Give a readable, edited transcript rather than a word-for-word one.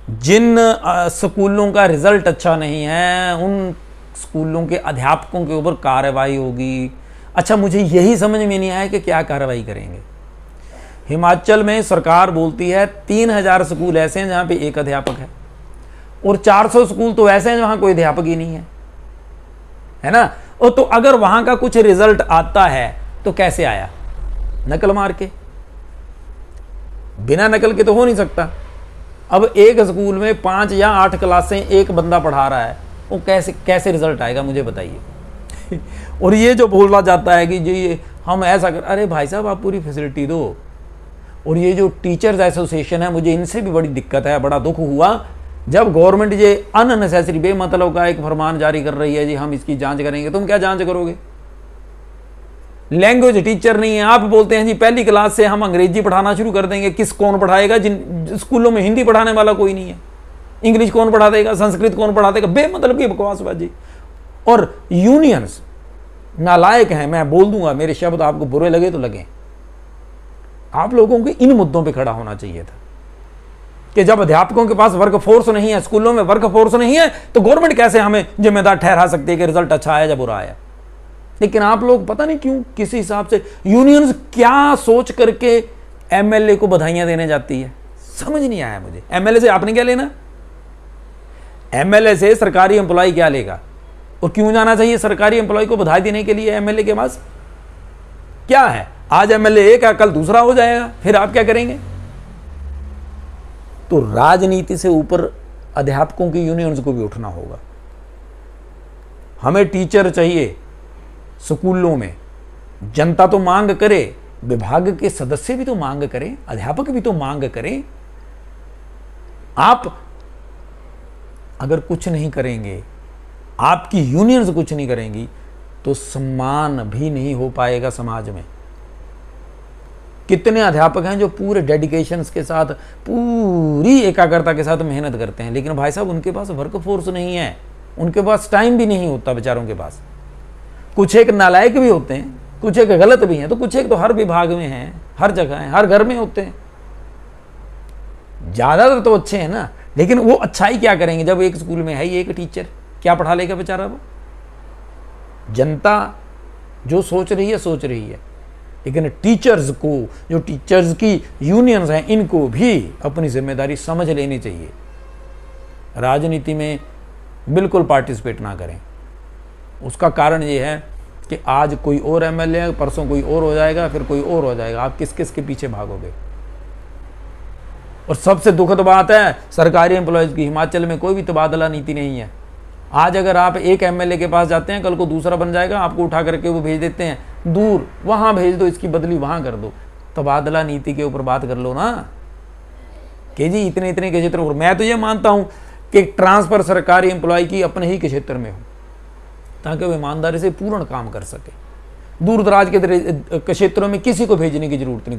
जिन स्कूलों का रिजल्ट अच्छा नहीं है उन स्कूलों के अध्यापकों के ऊपर कार्रवाई होगी। अच्छा, मुझे यही समझ में नहीं आया कि क्या कार्रवाई करेंगे। हिमाचल में सरकार बोलती है 3000 स्कूल ऐसे हैं जहां पे एक अध्यापक है और 400 स्कूल तो ऐसे हैं जहां कोई अध्यापक ही नहीं है ना। और तो अगर वहां का कुछ रिजल्ट आता है तो कैसे आया? नकल मार के? बिना नकल के तो हो नहीं सकता। अब एक स्कूल में 5 या 8 क्लासें एक बंदा पढ़ा रहा है, वो कैसे रिजल्ट आएगा मुझे बताइए। और ये जो बोला जाता है कि जी हम ऐसा कर, अरे भाई साहब आप पूरी फैसिलिटी दो। और ये जो टीचर्स एसोसिएशन है, मुझे इनसे भी बड़ी दिक्कत है। बड़ा दुख हुआ जब गवर्नमेंट ये अननेसेसरी बेमतलब का एक फरमान जारी कर रही है, जी हम इसकी जांच करेंगे। तुम क्या जांच करोगे? लैंग्वेज टीचर नहीं है, आप बोलते हैं जी पहली क्लास से हम अंग्रेजी पढ़ाना शुरू कर देंगे। कौन पढ़ाएगा? जिन स्कूलों में हिंदी पढ़ाने वाला कोई नहीं है। इंग्लिश कौन पढ़ा देगा? संस्कृत कौन पढ़ा देगा? बेमतलब की बकवासबाजी। और यूनियंस नालायक हैं, मैं बोल दूंगा, मेरे शब्द आपको बुरे लगे तो लगे। आप लोगों को इन मुद्दों पे खड़ा होना चाहिए था कि जब अध्यापकों के पास वर्क फोर्स नहीं है, स्कूलों में वर्क फोर्स नहीं है, तो गवर्नमेंट कैसे हमें जिम्मेदार ठहरा सकती है कि रिजल्ट अच्छा आया या बुरा आया। लेकिन आप लोग पता नहीं क्यों किसी हिसाब से यूनियंस क्या सोच करके एमएलए को बधाइयां देने जाती है, समझ नहीं आया मुझे। एमएलए से आपने क्या लेना? एमएलए से सरकारी एम्प्लॉय क्या लेगा? और क्यों जाना चाहिए सरकारी एम्प्लॉय को बधाई देने के लिए एमएलए के पास? क्या है, आज एमएलए एक है, कल दूसरा हो जाएगा, फिर आप क्या करेंगे? तो राजनीति से ऊपर अध्यापकों की यूनियंस को भी उठना होगा। हमें टीचर चाहिए स्कूलों में। जनता तो मांग करे, विभाग के सदस्य भी तो मांग करें, अध्यापक भी तो मांग करें। आप अगर कुछ नहीं करेंगे, आपकी यूनियंस कुछ नहीं करेंगी, तो सम्मान भी नहीं हो पाएगा समाज में। कितने अध्यापक हैं जो पूरे डेडिकेशन के साथ, पूरी एकाग्रता के साथ मेहनत करते हैं, लेकिन भाई साहब उनके पास वर्क फोर्स नहीं है, उनके पास टाइम भी नहीं होता बेचारों के पास। कुछ एक नालायक भी होते हैं, कुछ एक गलत भी हैं, तो कुछ एक तो हर विभाग में हैं, हर जगह हैं, हर घर में होते हैं। ज्यादातर तो अच्छे हैं ना, लेकिन वो अच्छाई क्या करेंगे जब एक स्कूल में है ही एक टीचर? क्या पढ़ा लेगा बेचारा वो? जनता जो सोच रही है, लेकिन टीचर्स को, जो टीचर्स की यूनियंस हैं, इनको भी अपनी जिम्मेदारी समझ लेनी चाहिए। राजनीति में बिल्कुल पार्टिसिपेट ना करें। उसका कारण ये है कि आज कोई और एमएलए है, परसों कोई और हो जाएगा, फिर कोई और हो जाएगा। आप किस किस के पीछे भागोगे? और सबसे दुखद बात है सरकारी एम्प्लॉयज की, हिमाचल में कोई भी तबादला नीति नहीं है। आज अगर आप एक एमएलए के पास जाते हैं, कल को दूसरा बन जाएगा, आपको उठा करके वो भेज देते हैं दूर, वहां भेज दो, इसकी बदली वहां कर दो। तबादला नीति के ऊपर बात कर लो ना कि जी इतने इतने के क्षेत्र। मैं तो ये मानता हूं कि ट्रांसफर सरकारी एम्प्लॉय की अपने ही के क्षेत्र में हो, ताकि वो ईमानदारी से पूर्ण काम कर सके। दूर दराज के क्षेत्रों में किसी को भेजने की जरूरत नहीं।